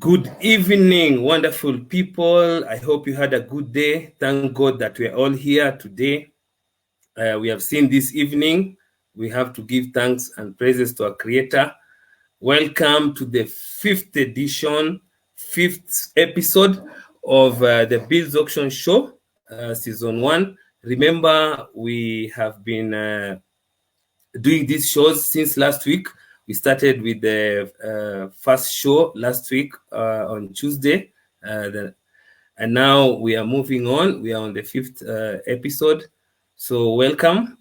Good evening, wonderful people. I hope you had a good day. Thank God that we're all here today. We have seen this evening. We have to give thanks and praises to our Creator. Welcome to the fifth episode of the Bills Auction Show, Season 1. Remember, we have been doing these shows since last week. We started with the first show last week on Tuesday, and now we are moving on. We are on the fifth episode. So welcome.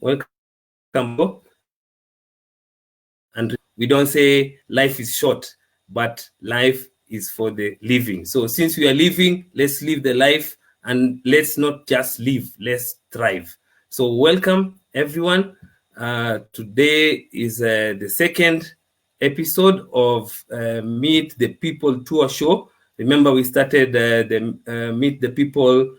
And we don't say life is short, but life is for the living. So since we are living, let's live the life, and let's not just live, let's thrive. So welcome, everyone. Today is the second episode of Meet the People Tour Show. Remember, we started the Meet the People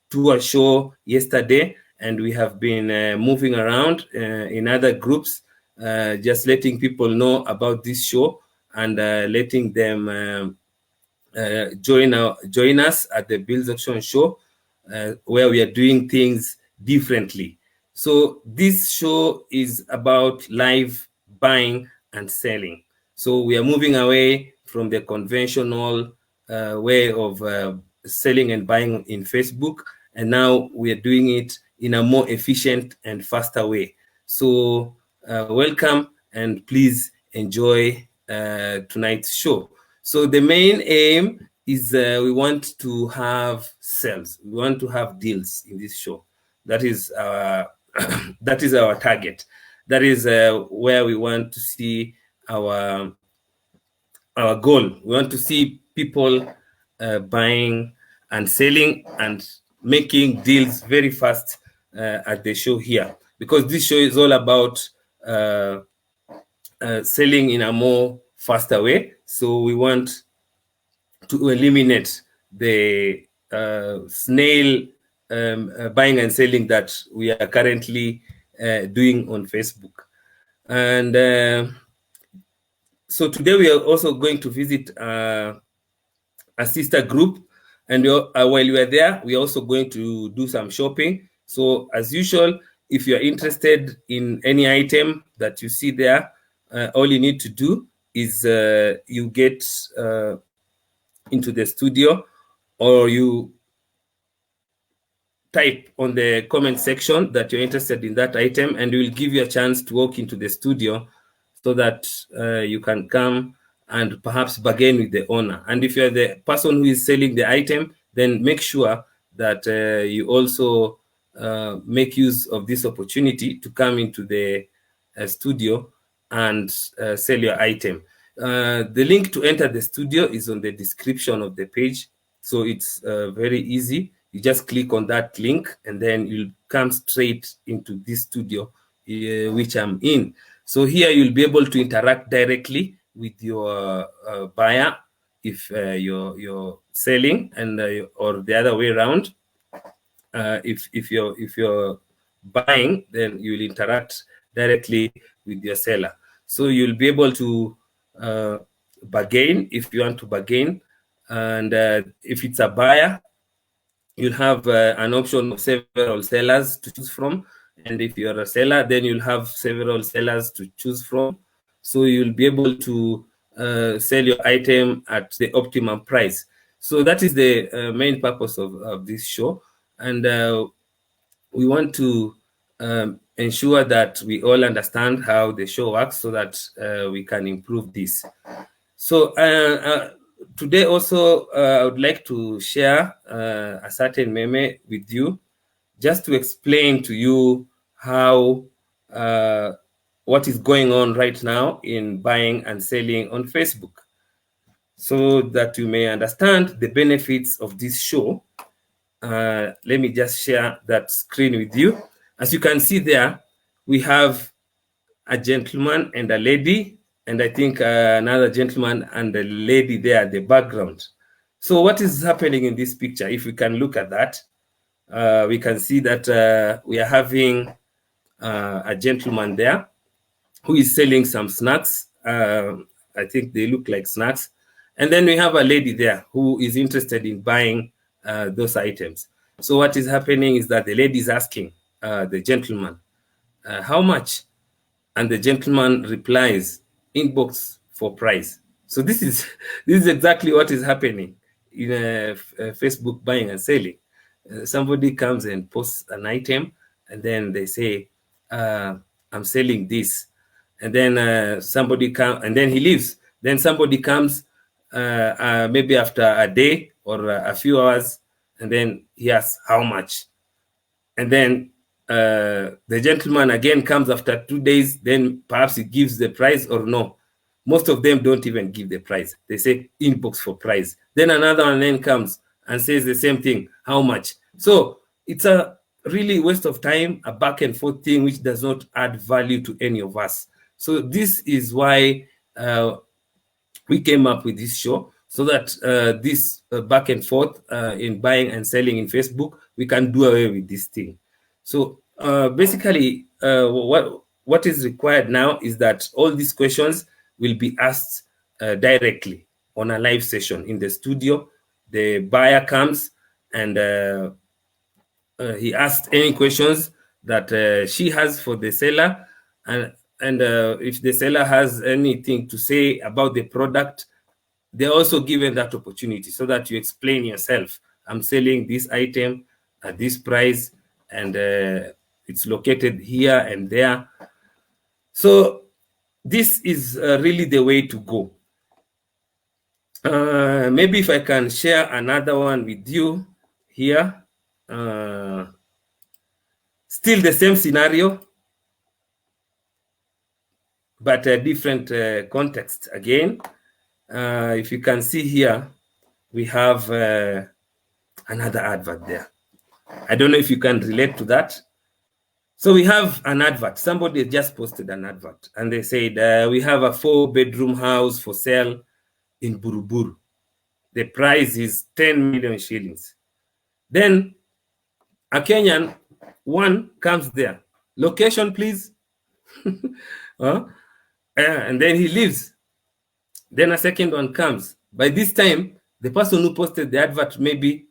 Tour Show yesterday, and we have been moving around in other groups, just letting people know about this show and letting them join us at the Bills Auction Show, where we are doing things differently. So this show is about live buying and selling. So we are moving away from the conventional way of selling and buying in Facebook, and now we are doing it in a more efficient and faster way. So welcome, and please enjoy tonight's show. So the main aim is we want to have sales. We want to have deals in this show. That is our that is our target. That is where we want to see our goal. We want to see people buying and selling and making deals very fast at the show here, because this show is all about selling in a more faster way. So we want to eliminate the snail buying and selling that we are currently doing on Facebook. And so today we are also going to visit a sister group, and while we are there, we are also going to do some shopping. So as usual, if you're interested in any item that you see there, all you need to do is you get into the studio, or you type on the comment section that you're interested in that item, and we will give you a chance to walk into the studio so that you can come and perhaps bargain with the owner. And if you're the person who is selling the item, then make sure that you also make use of this opportunity to come into the studio and sell your item. The link to enter the studio is on the description of the page, so it's very easy. You just click on that link, and then you'll come straight into this studio, which I'm in. So here you'll be able to interact directly with your buyer if you're selling, and or the other way around. If you're buying, then you'll interact directly with your seller. So you'll be able to bargain if you want to bargain, and if it's a buyer, you'll have an option of several sellers to choose from, and if you're a seller, then you'll have several sellers to choose from. So you'll be able to sell your item at the optimum price. So that is the main purpose of this show, and we want to ensure that we all understand how the show works, so that we can improve this. So today also, I would like to share a certain meme with you, just to explain to you how what is going on right now in buying and selling on Facebook, so that you may understand the benefits of this show. Let me just share that screen with you. As you can see there, we have a gentleman and a lady, and I think another gentleman and a lady there at the background. So what is happening in this picture? If we can look at that, we can see that we are having a gentleman there who is selling some snacks. I think they look like snacks. And then we have a lady there who is interested in buying those items. So what is happening is that the lady is asking the gentleman, how much? And the gentleman replies, inbox for price. So this is exactly what is happening in Facebook buying and selling. Somebody comes and posts an item, and then they say, I'm selling this. And then somebody comes, and then he leaves. Then somebody comes maybe after a day or a few hours, and then he asks how much. And then the gentleman again comes after 2 days, then perhaps he gives the price or no. Most of them don't even give the price. They say inbox for price. Then another one then comes and says the same thing, how much? So it's a really waste of time, a back and forth thing which does not add value to any of us. So this is why we came up with this show, so that this back and forth in buying and selling in Facebook, we can do away with this thing. So basically, what is required now is that all these questions will be asked directly on a live session in the studio. The buyer comes and he asks any questions that she has for the seller, and if the seller has anything to say about the product, they're also given that opportunity so that you explain yourself. I'm selling this item at this price, and it's located here and there. So this is really the way to go. Maybe if I can share another one with you here. Still the same scenario, but a different context again. If you can see here, we have another advert there. I don't know if you can relate to that. So we have an advert. Somebody just posted an advert, and they said, we have a 4-bedroom house for sale in Buruburu. The price is 10 million shillings. Then a Kenyan one comes there. Location, please. And then he leaves. Then a second one comes. By this time, the person who posted the advert maybe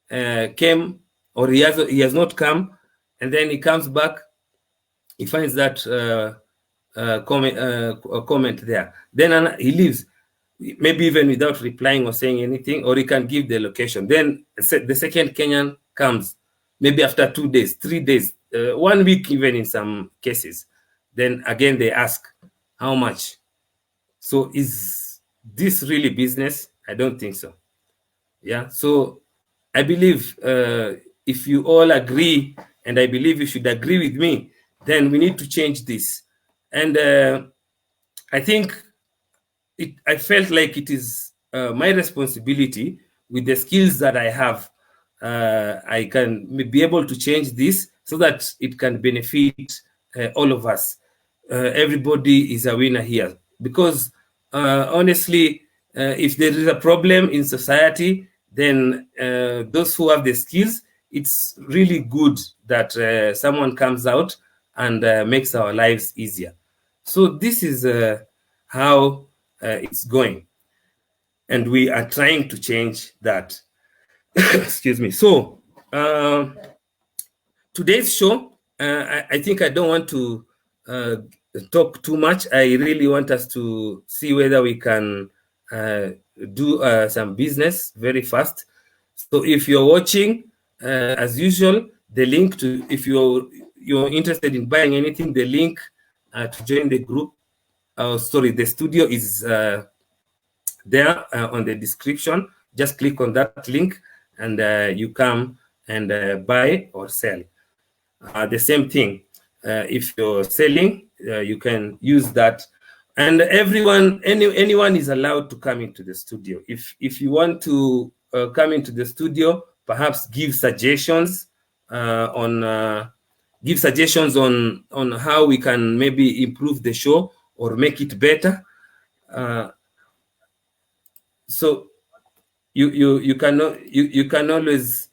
came, or he has not come, and then he comes back. He finds that comment there. Then he leaves, maybe even without replying or saying anything, or he can give the location. Then the second Kenyan comes, maybe after 2 days, 3 days, 1 week, even in some cases. Then again they ask, how much? So is this really business? I don't think so. Yeah. So I believe if you all agree, and I believe you should agree with me, then we need to change this. And I think I felt like it is my responsibility, with the skills that I have, I can be able to change this so that it can benefit all of us. Everybody is a winner here, because honestly, if there is a problem in society, then those who have the skills, it's really good that someone comes out and makes our lives easier. So this is how it's going, and we are trying to change that. Excuse me. So today's show, I think I don't want to talk too much. I really want us to see whether we can do some business very fast. So if you're watching, as usual, the link to, if you're interested in buying anything, the link to join the group, the studio is there on the description. Just click on that link, and you come and buy or sell. The same thing, if you're selling, you can use that. And anyone is allowed to come into the studio. If you want to come into the studio, perhaps give suggestions on how we can maybe improve the show or make it better. So you can always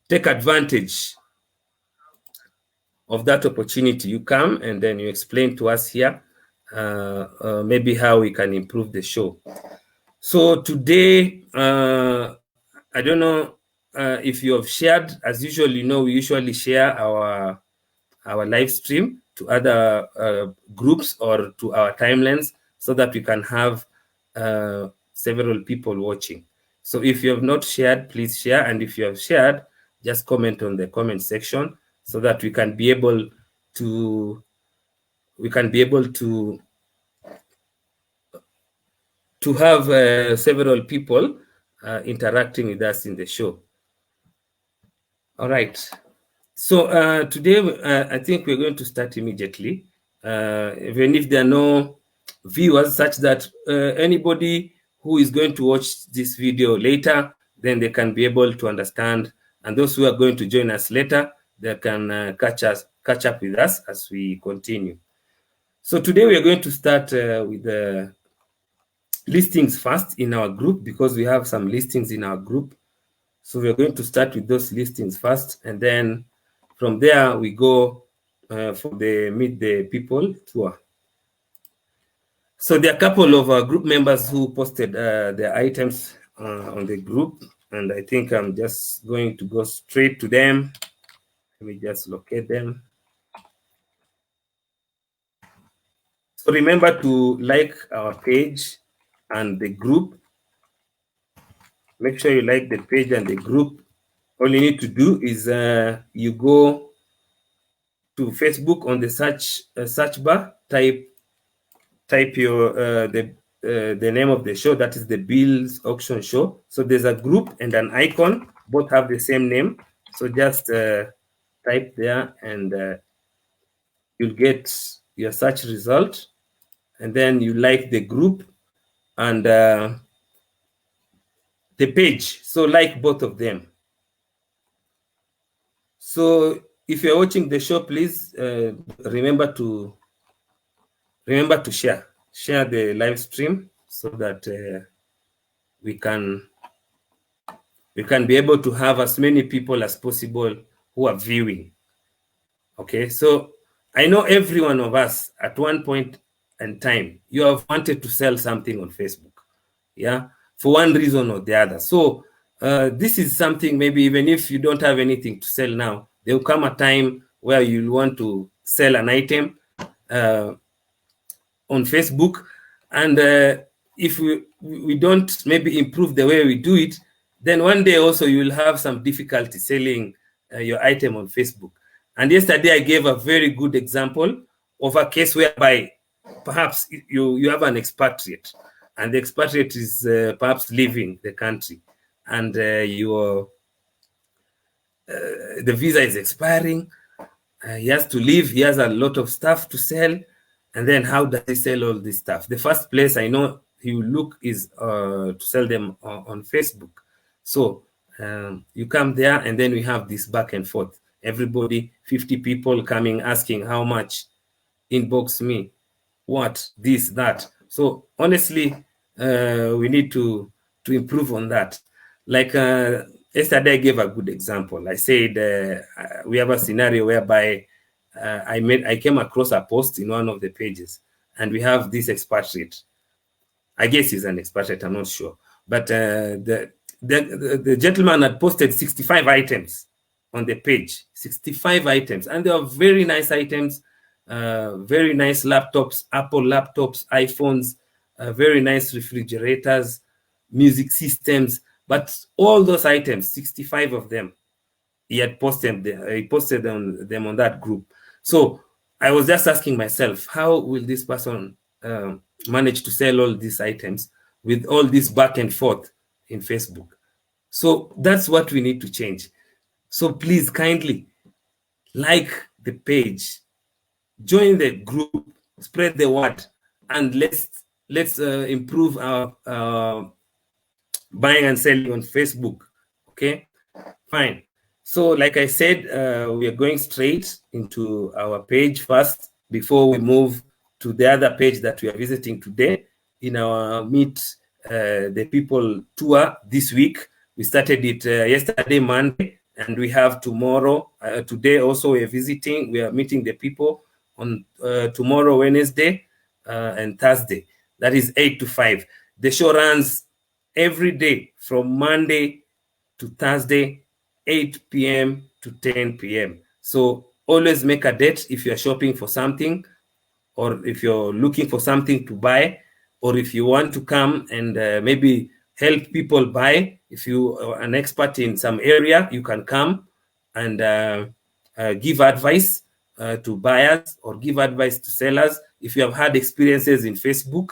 take advantage of that opportunity. You come and then you explain to us here, maybe how we can improve the show. So today, I don't know if you have shared. As usual, you know, we usually share our live stream to other groups or to our timelines so that we can have several people watching. So if you have not shared, please share. And if you have shared, just comment on the comment section so that we can be able to have several people interacting with us in the show. All right. So today, I think we're going to start immediately, even if there are no viewers, such that anybody who is going to watch this video later, then they can be able to understand. And those who are going to join us later, they can catch up with us as we continue. So today we are going to start with the listings first in our group, because we have some listings in our group. So we're going to start with those listings first, and then from there we go for the Meet the People tour. So there are a couple of group members who posted their items on the group, and I think I'm just going to go straight to them. Let me just locate them. So remember to like our page and the group. Make sure you like the page and the group. All you need to do is you go to Facebook on the search bar, type your the name of the show, that is the Bill's Auction Show. So there's a group and an icon, both have the same name. So just type there, and you'll get your search result, and then you like the group and the page. So like both of them. So if you're watching the show, please remember to share the live stream so that we can be able to have as many people as possible who are viewing. Okay, so I know every one of us at one point in time, you have wanted to sell something on Facebook, yeah, for one reason or the other. So this is something, maybe even if you don't have anything to sell now, there will come a time where you'll want to sell an item on Facebook, and if we don't maybe improve the way we do it, then one day also you will have some difficulty selling your item on Facebook. And yesterday I gave a very good example of a case whereby perhaps you have an expatriate, and the expatriate is perhaps leaving the country, and the visa is expiring. He has to leave. He has a lot of stuff to sell. And then how does he sell all this stuff? The first place I know he will look is to sell them on Facebook. So you come there, and then we have this back and forth. Everybody, 50 people coming asking how much, inbox me, what, this, that. So honestly, we need to improve on that. Like yesterday I gave a good example. I said we have a scenario whereby I came across a post in one of the pages, and we have this expatriate. I guess he's an expatriate, I'm not sure. But the gentleman had posted 65 items on the page, 65 items. And they are very nice items, very nice laptops, Apple laptops, iPhones, very nice refrigerators, music systems. But all those items, 65 of them, he had posted them on that group. So I was just asking myself, how will this person manage to sell all these items with all this back and forth in Facebook? So that's what we need to change. So please kindly like the page, join the group, spread the word, and let's improve our buying and selling on Facebook. Okay, fine. So like I said, we are going straight into our page first before we move to the other page that we are visiting today in our Meet the People tour this week. We started it yesterday, Monday, and we have tomorrow. Today also we are meeting the people on tomorrow, Wednesday, and Thursday. That is 8 to 5. The show runs every day from Monday to Thursday, 8 p.m. to 10 p.m. So always make a date if you're shopping for something, or if you're looking for something to buy, or if you want to come and maybe help people buy. If you are an expert in some area, you can come and give advice to buyers or give advice to sellers. If you have had experiences in Facebook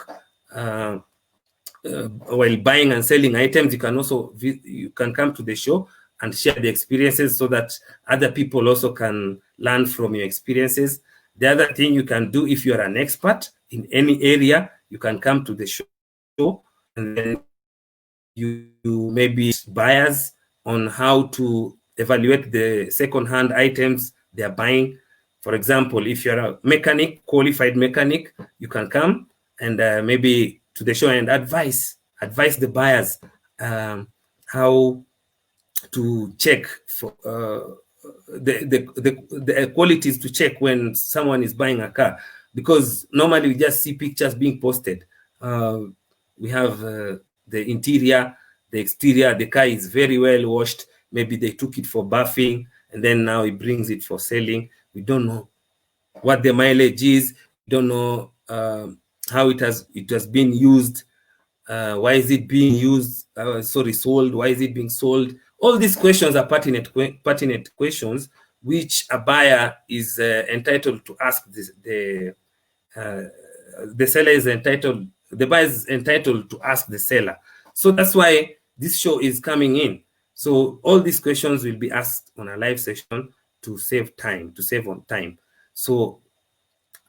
while buying and selling items, you can come to the show and share the experiences so that other people also can learn from your experiences. The other thing you can do, if you're an expert in any area, you can come to the show and then you maybe buyers on how to evaluate the second-hand items they're buying. For example, if you're a mechanic, qualified mechanic, you can come and maybe to the show and advise the buyers how to check for the qualities to check when someone is buying a car, because normally we just see pictures being posted. We have the interior, the exterior, the car is very well washed. Maybe they took it for buffing and then now he brings it for selling. We don't know what the mileage is. We don't know how it has been used. Why is it being used? Sold. Why is it being sold? All these questions are pertinent questions which a buyer is entitled to ask. The seller is entitled. The buyer is entitled to ask the seller. So that's why this show is coming in. So all these questions will be asked on a live session to save on time. So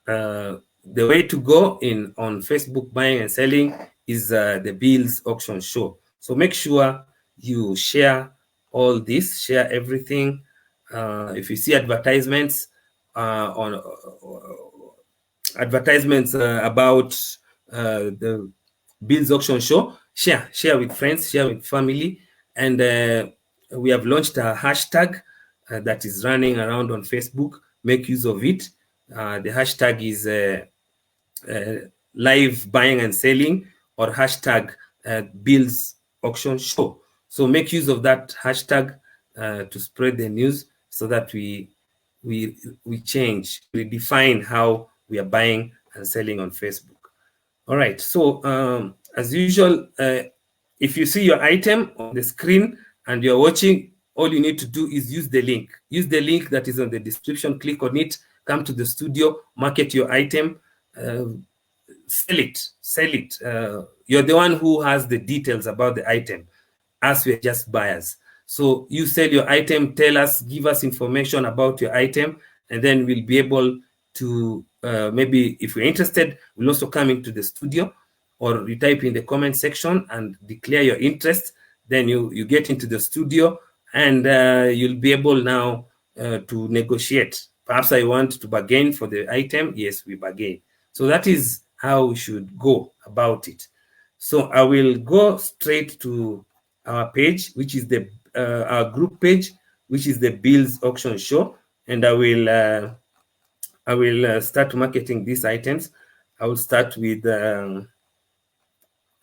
the way to go on Facebook buying and selling is the Bills Auction Show. So make sure you share all this, share everything. If you see advertisements about the Bills Auction Show, share with friends, share with family. And we have launched a hashtag that is running around on Facebook. Make use of it. The hashtag is live buying and selling, or hashtag Bills Auction Show. So make use of that hashtag to spread the news so that we define how we are buying and selling on Facebook. All right. So as usual, if you see your item on the screen and you're watching, all you need to do is use the link. Use the link that is on the description. Click on it. Come to the studio. Market your item. Sell it. You're the one who has the details about the item, as we're just buyers. So you sell your item, tell us, give us information about your item, and then we'll be able to maybe, if we're interested, we'll also come into the studio, or you type in the comment section and declare your interest. Then you get into the studio and you'll be able now to negotiate. Perhaps I want to bargain for the item. Yes, we bargain. So that is how we should go about it. So I will go straight to our page, which is our group page, which is the Bills Auction Show, and I will start marketing these items. I will start with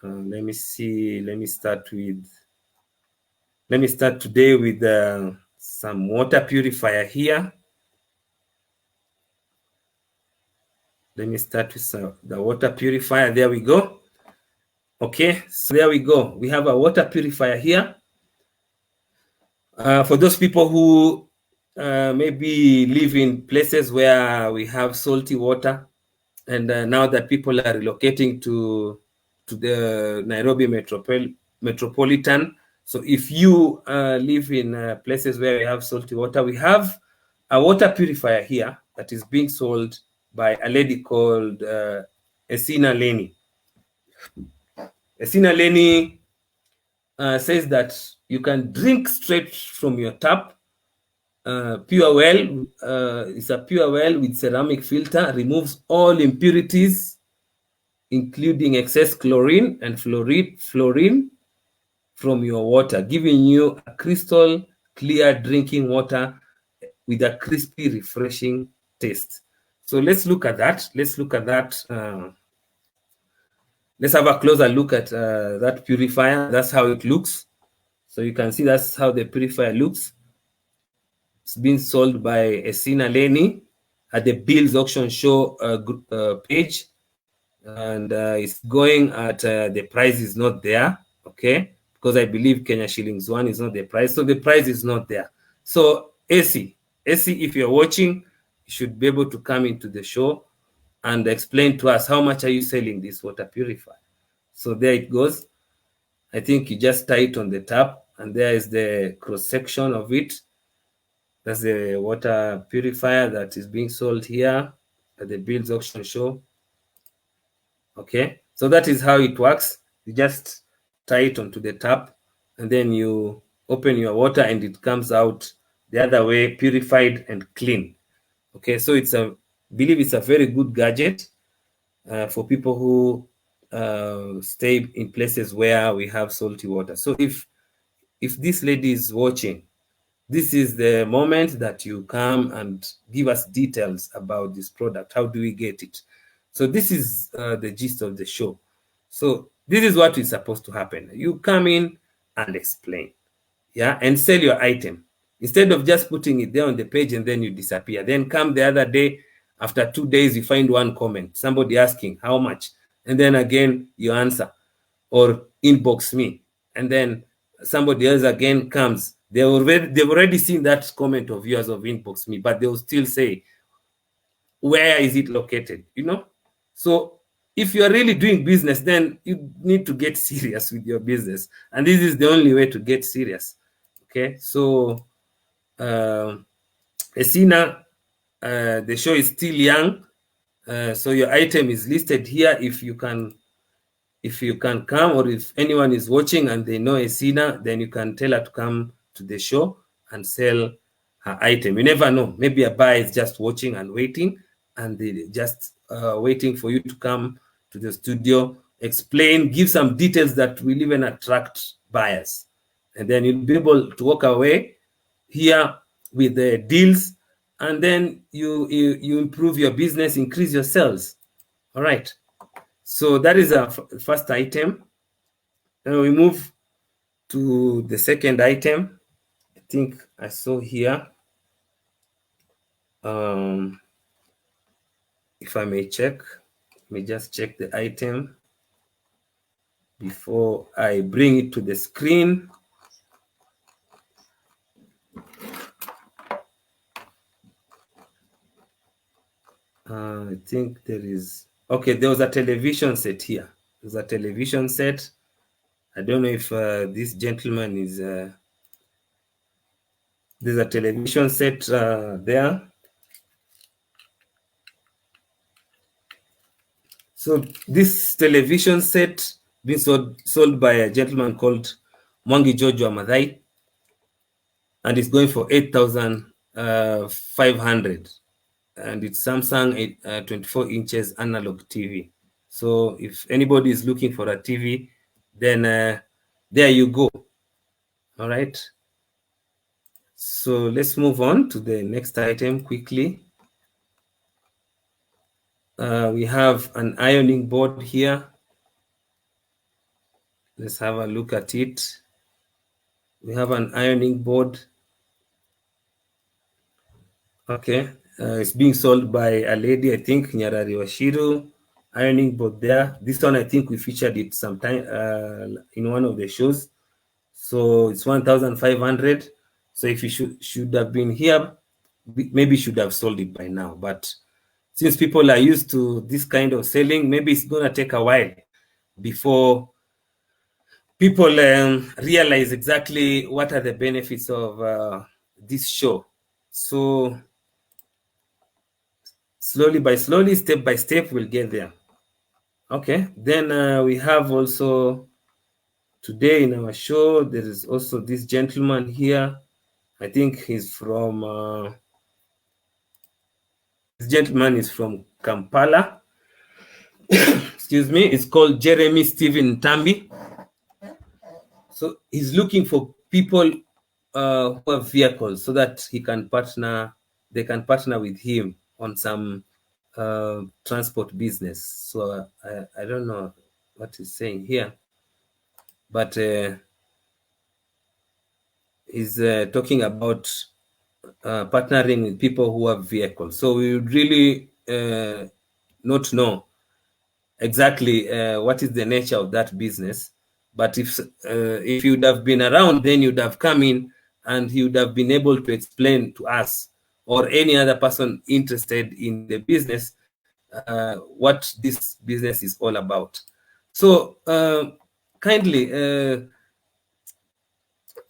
let me start today with some water purifier here. Let me start with the water purifier. There we go. Okay, so there we go. We have a water purifier here. For those people who maybe live in places where we have salty water, and now that people are relocating to the Nairobi metropolitan. So if you live in places where we have salty water, we have a water purifier here that is being sold by a lady called Esina Leni. Esina Leni says that you can drink straight from your tap. Pure well is a pure well with ceramic filter, removes all impurities, including excess chlorine and fluorine from your water, giving you a crystal clear drinking water with a crispy, refreshing taste. So let's look at that. let's have a closer look at that purifier. That's how it looks. So you can see that's how the purifier looks. It's been sold by Esina Leni at the Bills Auction Show page, and it's going at the price is not there, okay? Because I believe Kenya shillings 1 is not the price, so the price is not there. So AC, if you're watching, you should be able to come into the show and explain to us how much are you selling this water purifier. So there it goes. I think you just tie it on the tap, and there is the cross section of it. That's the water purifier that is being sold here at the Bills Auction Show. Okay, so that is how it works. You just tie it onto the tap, and then you open your water, and it comes out the other way, purified and clean. Okay, so I believe it's a very good gadget for people who stay in places where we have salty water. So if this lady is watching, this is the moment that you come and give us details about this product. How do we get it? So this is the gist of the show. So this is what is supposed to happen. You come in and explain, yeah, and sell your item. Instead of just putting it there on the page and then you disappear. Then come the other day, after 2 days, you find one comment, somebody asking how much, and then again you answer or inbox me, and then somebody else again comes. They've already seen that comment of yours of inbox me, but they'll still say, where is it located? You know? So if you're really doing business, then you need to get serious with your business. And this is the only way to get serious. Okay, so Esina, the show is still young. So your item is listed here. If you can come, or if anyone is watching and they know Esina, then you can tell her to come to the show and sell her item. You never know. Maybe a buyer is just watching and waiting, and they just waiting for you to come to the studio, explain, give some details that will even attract buyers. And then you'll be able to walk away here with the deals, and then you improve your business, increase your sales. All right. So that is our first item. Then we move to the second item. I think I saw here. If I may check, let me just check the item before I bring it to the screen. I think there is, okay, there was a television set here. There's a television set. I don't know if this gentleman is, there's a television set there. So this television set being sold by a gentleman called Mwangi Jojo Amadhai, and it's going for 8,500, and it's Samsung 24 inches analog TV. So if anybody is looking for a TV, then there you go. All right. So let's move on to the next item quickly. We have an ironing board here. Let's have a look at it. We have an ironing board. Okay, it's being sold by a lady, I think, Nyarari Washiru. Ironing board there. This one, I think we featured it sometime in one of the shows. So it's 1,500. So if you should have been here, maybe should have sold it by now. But since people are used to this kind of selling, maybe it's going to take a while before people realize exactly what are the benefits of this show. So slowly by slowly, step by step, we'll get there. Okay, then we have also today in our show, there is also this gentleman here. I think he's from, this gentleman is from Kampala. Excuse me, it's called Jeremy Stephen Tambi. So he's looking for people who have vehicles so that they can partner with him on some transport business. So I don't know. what he's saying here, but he's talking about partnering with people who have vehicles. So we would really not know exactly what is the nature of that business. But if you'd have been around, then you'd have come in and he would have been able to explain to us or any other person interested in the business what this business is all about. So kindly,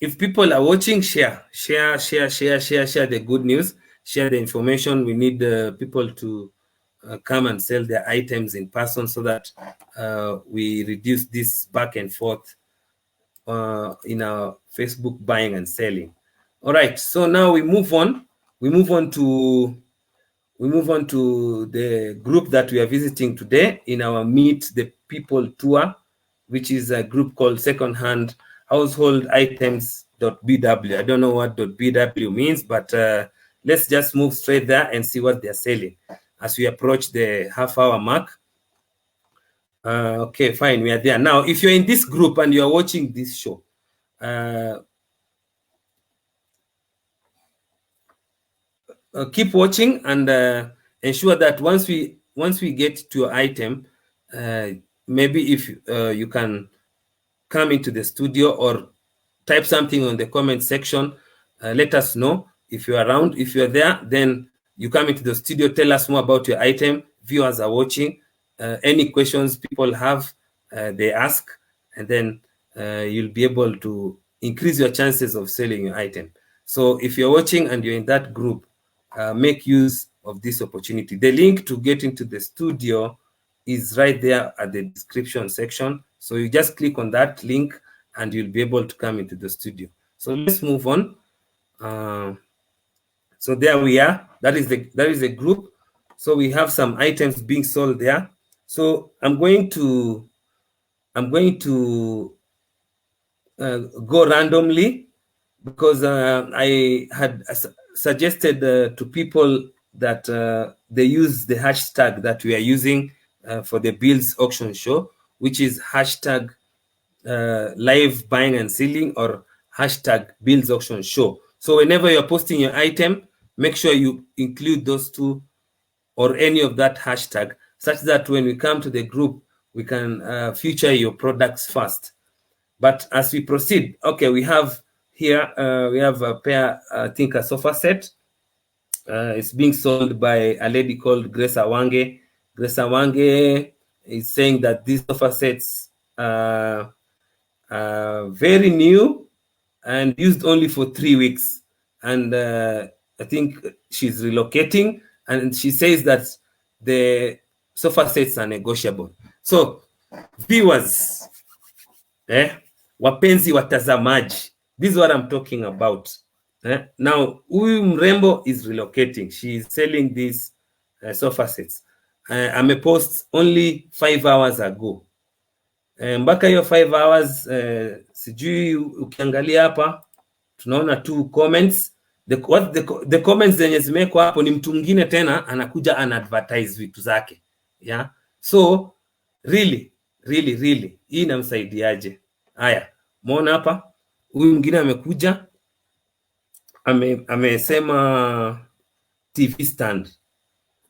if people are watching, share the good news, share the information. We need people to come and sell their items in person so that we reduce this back and forth in our Facebook buying and selling. All right, so now we move on. We move on to the group that we are visiting today in our Meet the People tour, which is a group called Secondhand Household Items.bw. I don't know what .bw means, but let's just move straight there and see what they're selling as we approach the half-hour mark. Okay, fine, we are there. Now, if you're in this group and you're watching this show, keep watching and ensure that once we get to your item, maybe if you can come into the studio or type something on the comment section, let us know if you're around. If you're there, then you come into the studio, tell us more about your item. Viewers are watching. Any questions people have, they ask, and then you'll be able to increase your chances of selling your item. So if you're watching and you're in that group, make use of this opportunity. The link to get into the studio is right there at the description section. So you just click on that link and you'll be able to come into the studio. So let's move on. So there we are. That is the group. So we have some items being sold there. So I'm going to go randomly because I had suggested to people that they use the hashtag that we are using for the Builds auction show, which is hashtag live buying and selling or hashtag Builds auction show. So whenever you're posting your item, make sure you include those two or any of that hashtag, such that when we come to the group, we can feature your products first. But as we proceed, okay, we have here, we have a pair, I think a sofa set. It's being sold by a lady called Grace Awange. Grace Awange is saying that these sofa sets are very new and used only for 3 weeks. And I think she's relocating, and she says that the sofa sets are negotiable. So viewers, wapenzi watazamaji, this is what I'm talking about. Now huyu mrembo is relocating. She is selling these sofa sets. Amepost only 5 hours ago. Mpaka hiyo 5 hours sijui ukiangalia hapa tunaona tu comments. The comments zenye zimekwa hapo ni mtu mwingine tena anakuja ana advertise vitu zake. Yeah. So really hii inamsaidiaje? Haya, muona hapa huyu mwingine amekuja amesema TV stand.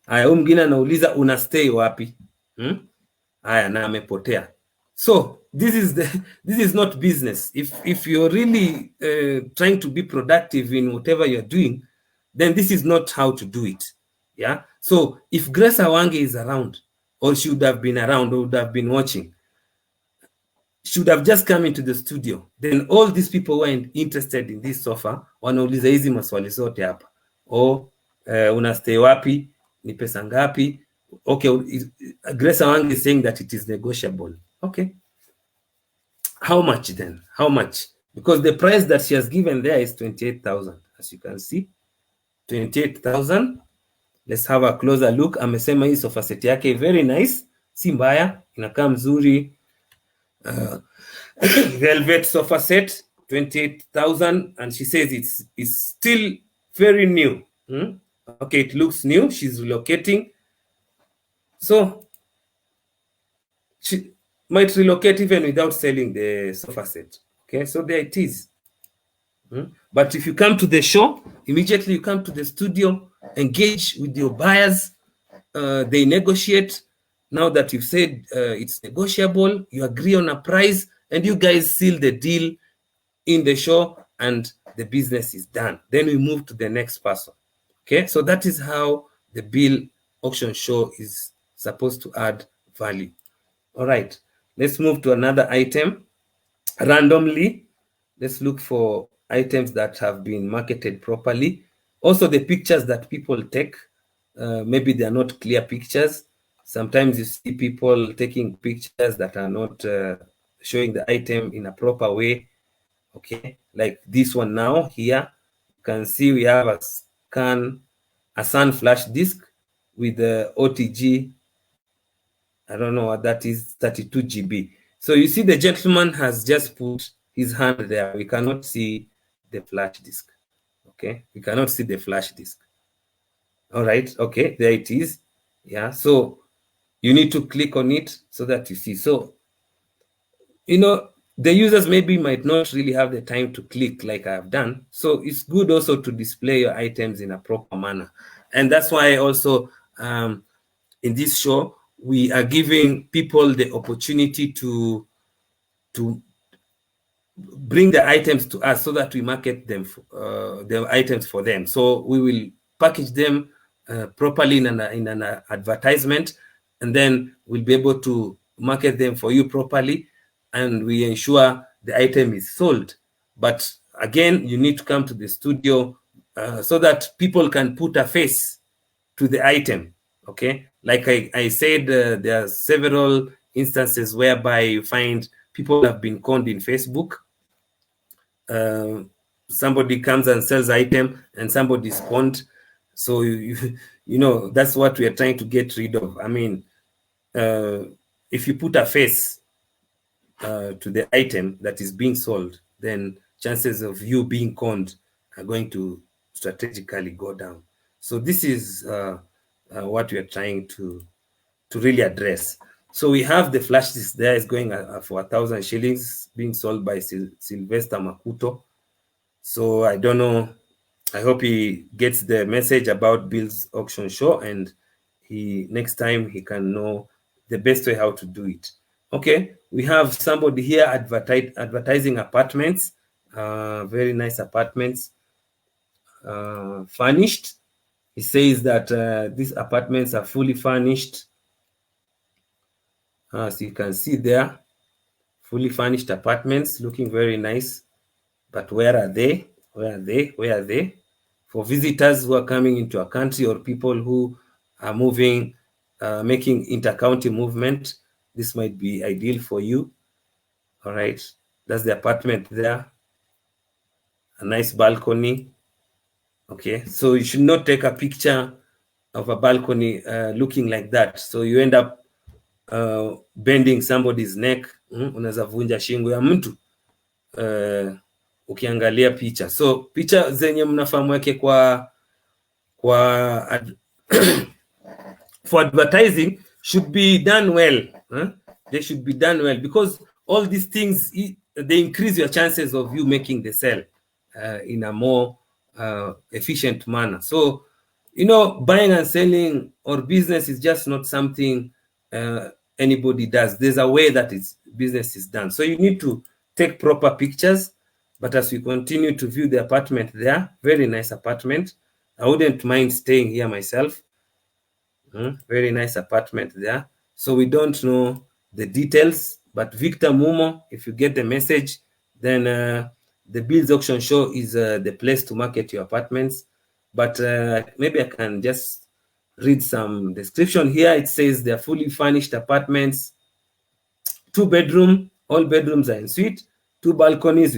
Haya, huyu mwingine anauliza una stay wapi? Haya, na amepotea. So this is not business. If you're really trying to be productive in whatever you're doing, then this is not how to do it. Yeah. So if Grace Awange is around, or should have been around, or would have been watching, should have just come into the studio, then all these people who are interested in this sofa wanauliza hizi maswali zote hapa. Una stay wapi? Ni pesa ngapi? Okay, Grace Awange is saying that it is negotiable. Okay. How much then? How much? Because the price that she has given there is 28,000. As you can see, 28,000. Let's have a closer look. Amesema hii sofa set yake very nice. Si mbaya, inakaa mzuri. Velvet sofa set, 28,000, and she says it's still very new. Okay, it looks new. She's relocating. So might relocate even without selling the sofa set. Okay, so there it is. But if you come to the show, immediately you come to the studio, engage with your buyers, they negotiate. Now that you've said it's negotiable, you agree on a price, and you guys seal the deal in the show, and the business is done. Then we move to the next person. Okay, so that is how the bill auction show is supposed to add value. All right, let's move to another item. Randomly, let's look for items that have been marketed properly. Also, the pictures that people take, maybe they are not clear pictures. Sometimes you see people taking pictures that are not showing the item in a proper way. Okay, like this one now here, you can see we have a sun flash disk with the OTG. I don't know what that is, 32 GB. So you see the gentleman has just put his hand there. We cannot see the flash disk. Okay, we cannot see the flash disk. All right, okay, there it is. Yeah, so you need to click on it so that you see. So, you know, the users maybe might not really have the time to click like I have done. So it's good also to display your items in a proper manner. And that's why also in this show, we are giving people the opportunity to bring the items to us so that we market them, the items for them. So we will package them properly in an advertisement, and then we'll be able to market them for you properly, and we ensure the item is sold. But again, you need to come to the studio so that people can put a face to the item. Okay, like I said, there are several instances whereby you find people have been conned in Facebook. Somebody comes and sells item and somebody's conned. So you know, that's what we are trying to get rid of. I mean, if you put a face to the item that is being sold, then chances of you being conned are going to strategically go down. So this is what we are trying to really address. So we have the flash disk there is going for 1,000 shillings, being sold by Sylvester Makuto. So I don't know. I hope he gets the message about Bill's auction show, and next time he can know the best way how to do it. Okay, we have somebody here advertising apartments, very nice apartments, furnished. He says that these apartments are fully furnished. As you can see there, fully furnished apartments, looking very nice. But where are they? Where are they? Where are they? For visitors who are coming into a country or people who are moving, making inter-county movement, this might be ideal for you. All right, that's the apartment there. A nice balcony. Okay, so you should not take a picture of a balcony looking like that. So you end up bending somebody's neck. Unaweza vunja shingo ya mtu ukiangalia picha. So picha zenye mnafaa mweke kwa for advertising should be done well. They should be done well, because all these things, they increase your chances of you making the sale in a more efficient manner. So, you know, buying and selling or business is just not something anybody does. There's a way that business is done. So you need to take proper pictures. But as we continue to view the apartment there, very nice apartment. I wouldn't mind staying here myself. Very nice apartment there. So we don't know the details, but Victor Mumo, if you get the message, then the Bill's auction show is the place to market your apartments. But maybe I can just read some description here. It says they're fully furnished apartments, 2-bedroom, all bedrooms are en suite, 2 balconies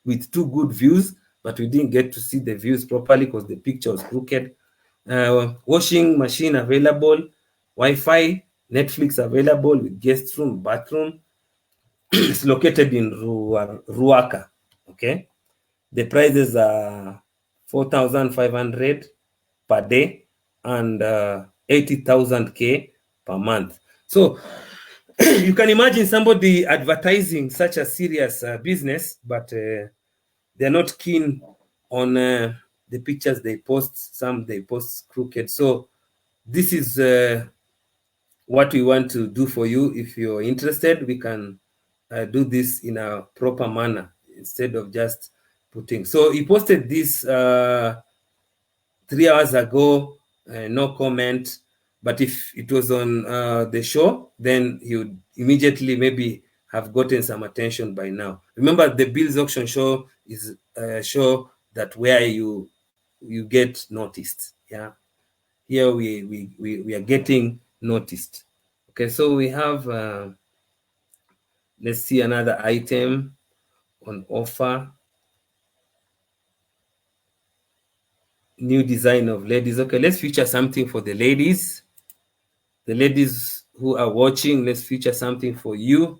with 2 good views, but we didn't get to see the views properly because the picture was crooked. Washing machine available, Wi-Fi, Netflix available with guest room, bathroom. It's located in Ruaka. Okay, the prices are 4,500 per day and 80,000 K per month. So You can imagine somebody advertising such a serious business, but they're not keen on the pictures they post. Some they post crooked. So this is what we want to do for you. If you're interested, we can do this in a proper manner instead of just putting. So he posted this 3 hours ago, no comment. But if it was on the show, then he would immediately maybe have gotten some attention by now. Remember, the Bills Auction Show is a show that where you get noticed. Yeah, here we are getting noticed. Okay, so we have let's see another item on offer. New design of ladies. Okay, let's feature something for the ladies. The ladies who are watching, let's feature something for you.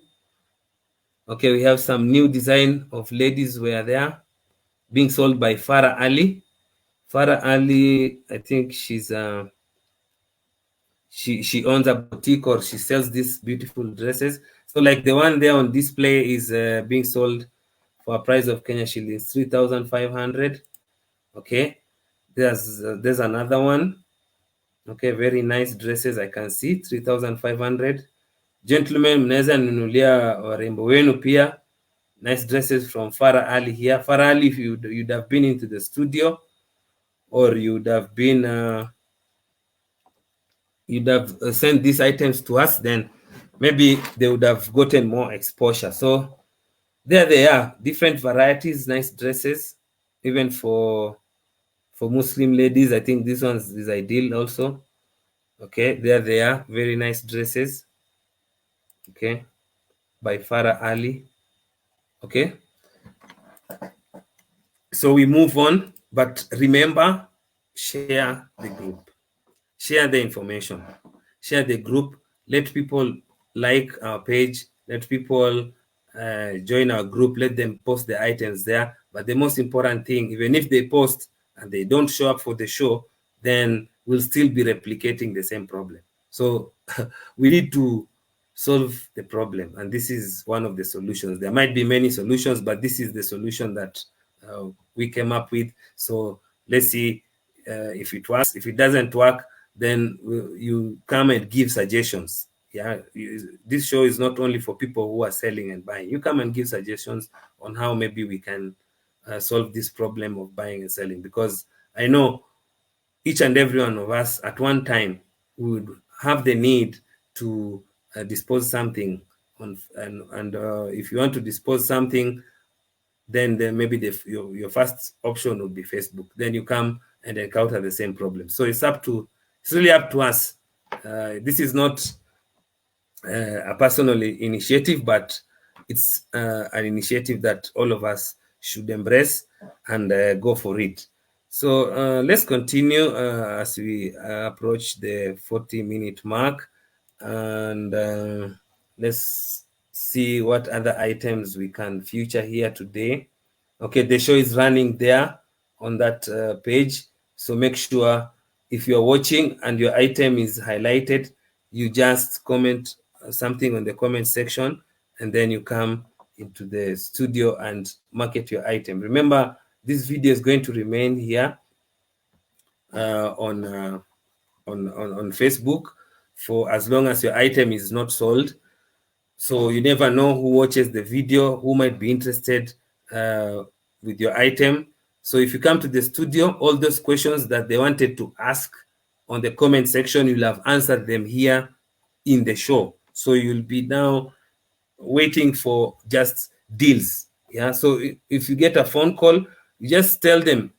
Okay, we have some new design of ladies wear there, being sold by Farah Ali. Farah Ali, I think she's she owns a boutique, or she sells these beautiful dresses. So like the one there on display is being sold for a price of Kenya shillings 3,500. Okay, there's another one. Okay, very nice dresses I can see 3,500. Gentlemen, mnaweza nunulia warembo wenu pia. Nice dresses from Farah Ali here. Farah Ali, if you'd have been into the studio, or you'd have been sent these items to us, then maybe they would have gotten more exposure. So there they are, different varieties, nice dresses, even for Muslim ladies. I think this one is ideal also. Okay, there they are, very nice dresses. Okay, by Farah Ali. Okay, so we move on, but remember, share the group, share the information, share the group, let people like our page, let people join our group, let them post the items there. But the most important thing, even if they post and they don't show up for the show, then we'll still be replicating the same problem. So we need to solve the problem, and this is one of the solutions. There might be many solutions, but this is the solution that we came up with. So let's see if it works. If it doesn't work, then you come and give suggestions. Yeah, this show is not only for people who are selling and buying. You come and give suggestions on how maybe we can solve this problem of buying and selling, because I know each and every one of us at one time would have the need to dispose something on, and if you want to dispose something, then maybe your first option would be Facebook. Then you come and encounter the same problem. So it's really up to us. This is not a personal initiative, but it's an initiative that all of us should embrace and go for it. So let's continue as we approach the 40-minute mark, and let's see what other items we can feature here today. Okay, the show is running there on that page. So make sure if you're watching and your item is highlighted, you just comment something on the comment section, and then you come into the studio and market your item. Remember, this video is going to remain here on Facebook for as long as your item is not sold. So you never know who watches the video, who might be interested with your item. So if you come to the studio, all those questions that they wanted to ask on the comment section, you'll have answered them here in the show. So you'll be now waiting for just deals. Yeah. So if you get a phone call, you just tell them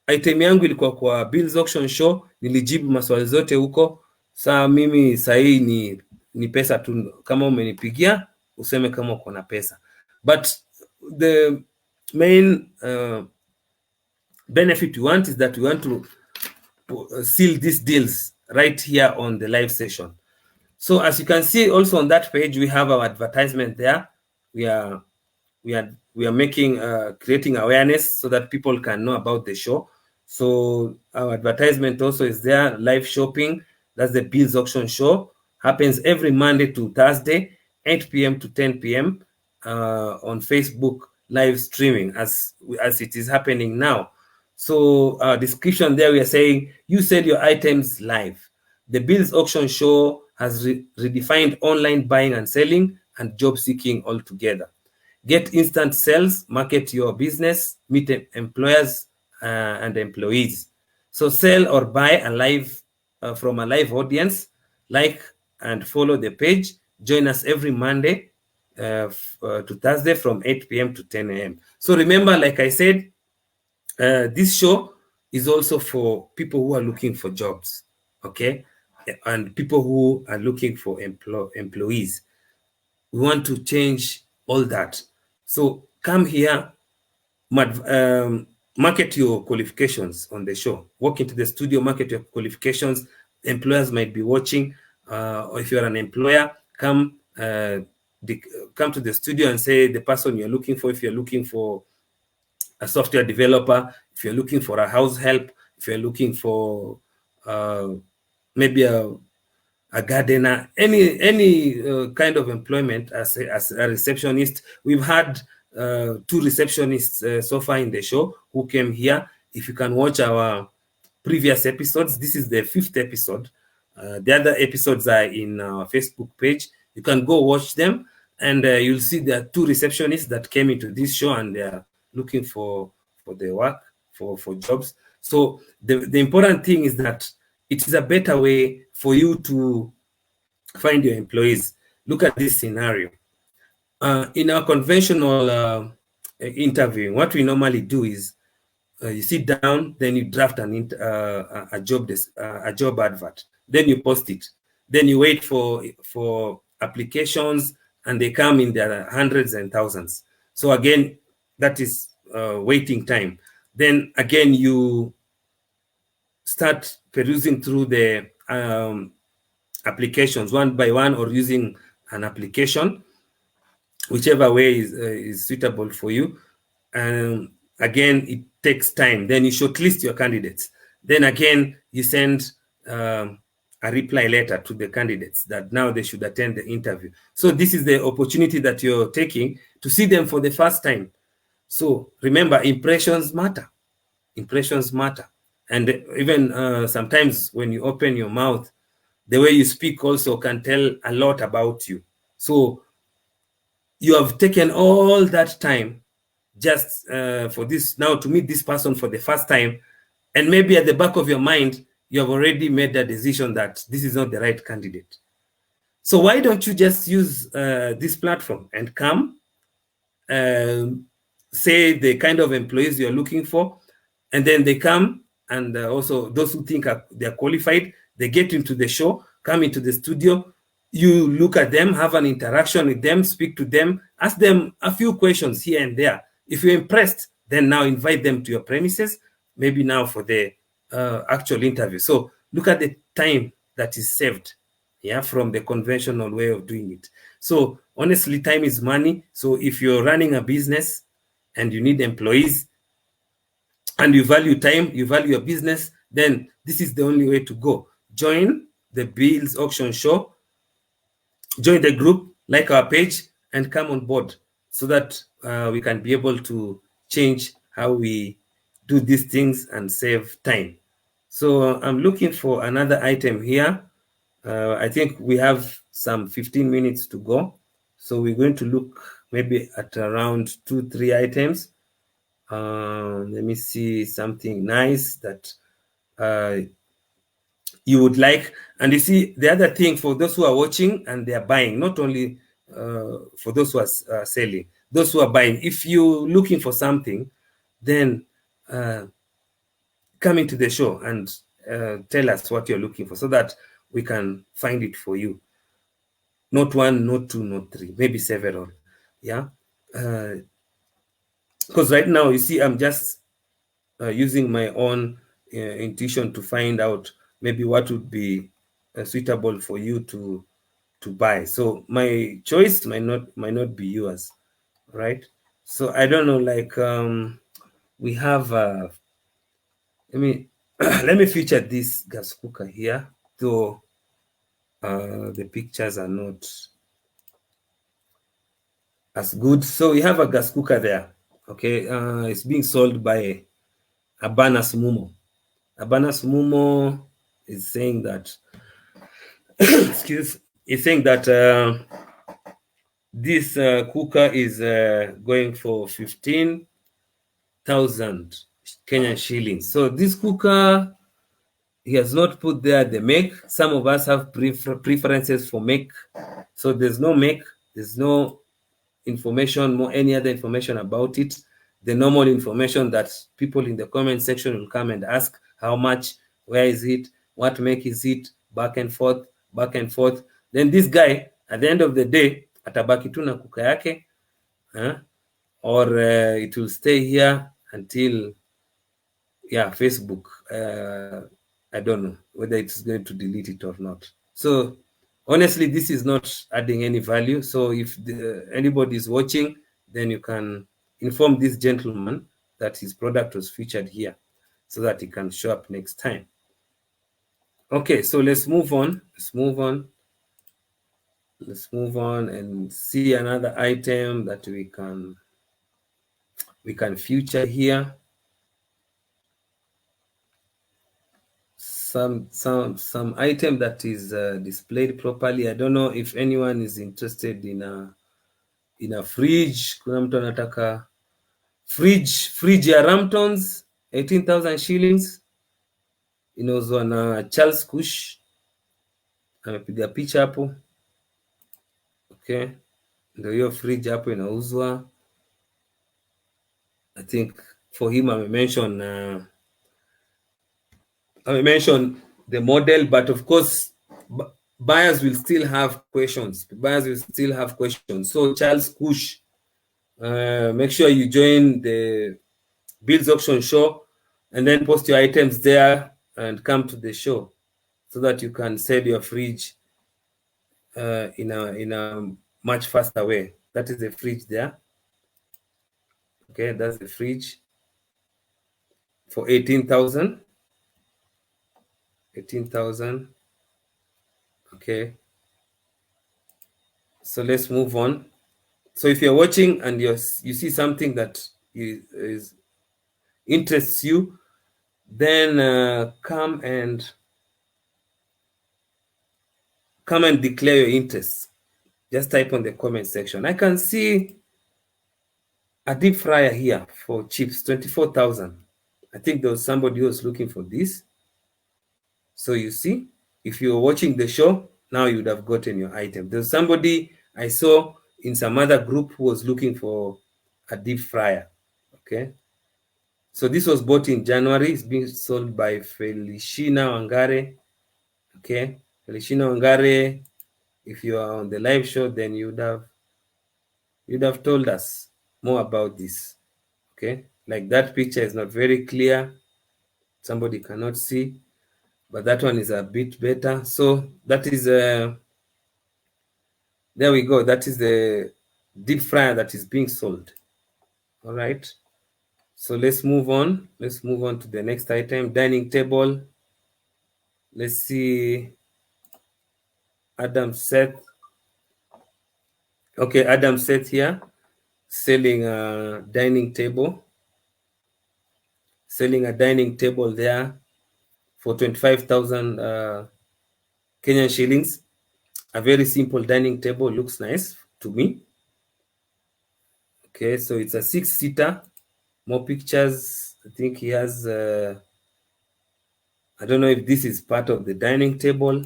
item yangu ilikuwa kwa Bills Auction Show, nilijibu maswali zote huko. Saa mimi sahii ni pesa tu, kama umenipigia useme kama uko na pesa. But the main benefit we want is that we want to seal these deals right here on the live session. So as you can see also on that page, we have our advertisement there. We are making creating awareness so that people can know about the show. So our advertisement also is there. Live shopping, that's the Bills Auction Show, happens every Monday to Thursday, 8 p.m. to 10 p.m. On Facebook live streaming as it is happening now. So description there, we are saying you sell your items live. The Bills Auction Show has redefined online buying and selling and job seeking altogether. Get instant sales, market your business, meet employers and employees. So sell or buy a live from a live audience. Like and follow the page. Join us every Monday to Thursday from 8 p.m. to 10 a.m. So remember, like I said, this show is also for people who are looking for jobs, okay? And people who are looking for employees. We want to change all that. So come here, market your qualifications on the show. Walk into the studio, market your qualifications. Employers might be watching, or if you're an employer, come to the studio and say the person you're looking for. If you're looking for a software developer, if you're looking for a house help, if you're looking for maybe a gardener, any kind of employment as a receptionist. We've had 2 receptionists so far in the show who came here. If you can watch our previous episodes, this is the 5th episode. The other episodes are in our Facebook page. You can go watch them, and you'll see there are 2 receptionists that came into this show, and they are looking for the work, for jobs. So the important thing is that it is a better way for you to find your employees. Look at this scenario. In our conventional interviewing, what we normally do is you sit down, then you draft a job advert, then you post it, then you wait for applications, and they come in their hundreds and thousands. So again, that is waiting time. Then again, you start perusing through the applications one by one, or using an application, whichever way is suitable for you. And again, it takes time. Then you shortlist your candidates. Then again, you send a reply letter to the candidates that now they should attend the interview. So this is the opportunity that you're taking to see them for the first time. So remember, impressions matter. Impressions matter. And even sometimes when you open your mouth, the way you speak also can tell a lot about you. So you have taken all that time just for this, now to meet this person for the first time. And maybe at the back of your mind, you have already made a decision that this is not the right candidate. So why don't you just use this platform and come, say the kind of employees you're looking for, and then they come, and also those who think they're qualified, they get into the show, come into the studio, you look at them, have an interaction with them, speak to them, ask them a few questions here and there. If you're impressed, then now invite them to your premises, maybe now for the actual interview. So look at the time that is saved, yeah, from the conventional way of doing it. So honestly, time is money. So if you're running a business and you need employees, and you value time, you value your business, then this is the only way to go. Join the Bills Auction Show, join the group, like our page, and come on board so that we can be able to change how we do these things and save time. So I'm looking for another item here. I think we have some 15 minutes to go. So we're going to look maybe at around 2-3 items. Let me see something nice that you would like. And you see, the other thing for those who are watching and they are buying, not only for those who are selling, those who are buying, if you're looking for something, then come into the show and tell us what you're looking for so that we can find it for you. Not 1, not 2, not 3, maybe several. Yeah. Because right now, you see, I'm just using my own intuition to find out maybe what would be suitable for you to buy. So my choice might not be yours, right? So I don't know, like we have let me let me feature this gas cooker here. So the pictures are not as good. So we have a gas cooker there. Okay, it's being sold by Abanas Mumo. Abanas Mumo is saying that is saying that this cooker is going for 15,000 Kenyan shillings. So this cooker, he has not put there the make. Some of us have preferences for make. So there's no make, there's no information, any other information about it. The normal information that people in the comment section will come and ask, how much, where is it, what make is it, back and forth, back and forth. Then this guy, at the end of the day, atabaki tu na kuka yake, or it will stay here until, yeah, Facebook, I don't know whether it's going to delete it or not. So honestly, this is not adding any value. So if anybody is watching, then you can inform this gentleman that his product was featured here so that he can show up next time. Okay, so let's move on. Let's move on and see another item that we can feature here. Some item that is displayed properly. I don't know if anyone is interested in a fridge. Kuna mtu anataka fridge ya Ramtons 18,000 shillings, inauzwa na Charles Kush, amepiga picha hapo. Okay, ndio hiyo fridge hapo inauzwa. I think for him I mention the model, but of course buyers will still have questions. So Charles Kush, make sure you join the Bills Auction Show and then post your items there and come to the show so that you can sell your fridge in a much faster way. That is the fridge there. Okay, that's the fridge for 18,000. 18,000. Okay, so let's move on. So if you're watching and you see something that interests you, then come and declare your interests. Just type on the comment section. I can see a deep fryer here for chips, 24,000. I think there was somebody who was looking for this. So you see, if you're watching the show, now you would have gotten your item. There's somebody I saw in some other group who was looking for a deep fryer. Okay. So this was bought in January. It's being sold by Feliciana Wangare. Okay. Feliciana Wangare, if you are on the live show, then you'd have told us more about this. Okay. Like that picture is not very clear. Somebody cannot see, but that one is a bit better. So that is there we go. That is the deep fryer that is being sold. All right. So let's move on. Let's move on to the next item, dining table. Let's see. Adam Seth. Okay, Adam Seth here, selling a dining table. Selling a dining table there for 25,000 Kenyan shillings. A very simple dining table, looks nice to me. Okay, so it's a 6-seater. More pictures. I think he has, I don't know if this is part of the dining table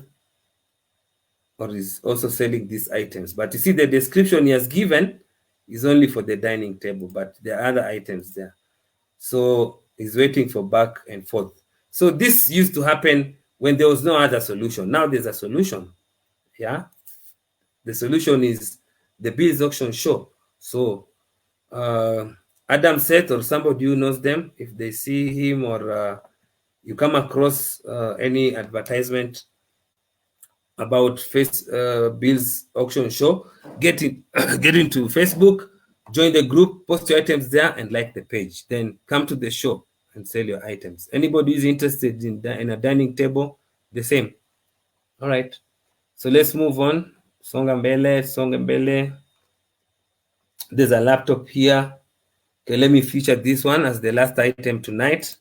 or is also selling these items. But you see the description he has given is only for the dining table, but there are other items there. So he's waiting for back and forth. So this used to happen when there was no other solution. Now there's a solution. Yeah. The solution is the Bills Auction Show. So Adam Seth or somebody who knows them, if they see him or you come across any advertisement about Bills Auction Show, get into Facebook, join the group, post your items there and like the page. Then come to the show and sell your items. Anybody who's interested in a dining table, the same. All right. So let's move on. Songa mbele. There's a laptop here. Okay, let me feature this one as the last item tonight.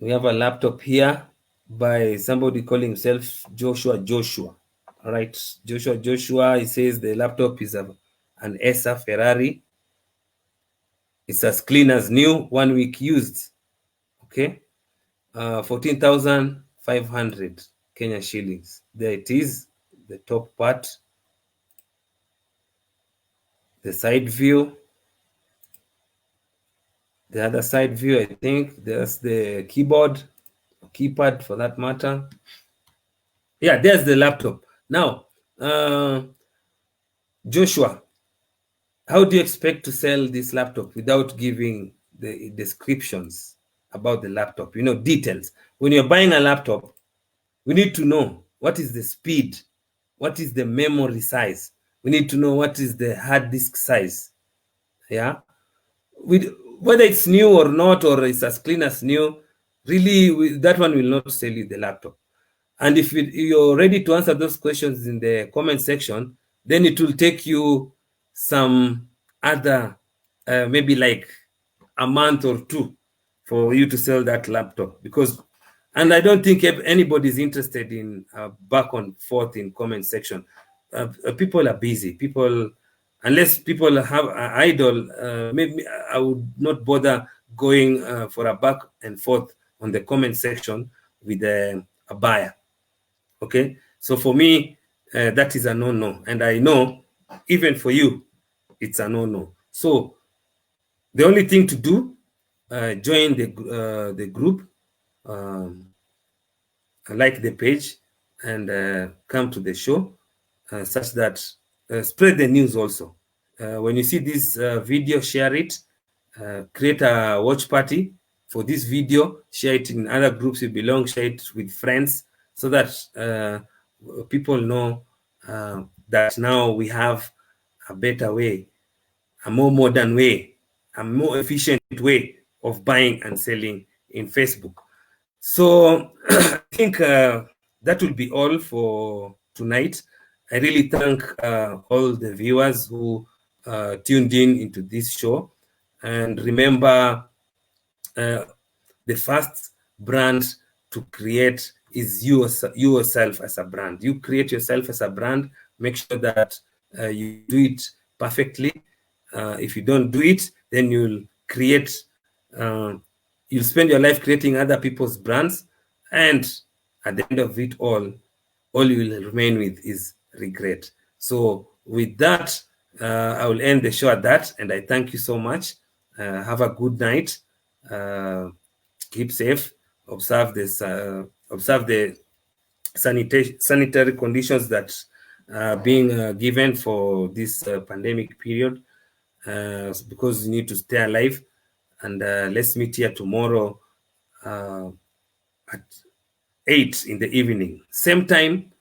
We have a laptop here by somebody calling himself Joshua. All right, Joshua. He says the laptop is an Esa Ferrari. It's as clean as new, 1 week used. Okay, 14,500 Kenya shillings. There it is, the top part, the side view, the other side view. I think there's the keyboard, keypad for that matter. Yeah, there's the laptop. Now, Joshua, how do you expect to sell this laptop without giving the descriptions about the laptop? You know, details. When you're buying a laptop, we need to know what is the speed, what is the memory size. We need to know what is the hard disk size. Yeah, whether it's new or not, or it's as clean as new, really, that one will not sell you the laptop. And if you're ready to answer those questions in the comment section, then it will take you some other, maybe like a month or two for you to sell that laptop. Because, and I don't think anybody's interested in back and forth in comment section. People are busy. People, unless people have an idol, maybe I would not bother going for a back and forth on the comment section with a buyer. Okay, so for me, that is a no-no, and I know even for you, it's a no-no. So the only thing to do, join the group, like the page, and come to the show, such that spread the news also. When you see this video, share it, create a watch party for this video, share it in other groups you belong, share it with friends, so that people know that now we have a better way, a more modern way, a more efficient way of buying and selling in Facebook. So I think that will be all for tonight. I really thank all the viewers who tuned in into this show. And remember, the first brand to create is yourself as a brand. You create yourself as a brand. Make sure that you do it perfectly. If you don't do it, then you'll create, you'll spend your life creating other people's brands. And at the end of it all you will remain with is regret. So with that, I will end the show at that. And I thank you so much. Have a good night. Keep safe. Observe this. Observe the sanitary conditions that are being given for this pandemic period, because you need to stay alive. And let's meet here tomorrow at 8 in the evening, same time,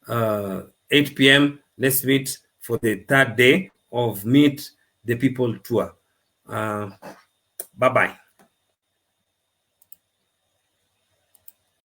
8 p.m. Let's meet for the third day of Meet the People tour. Bye-bye.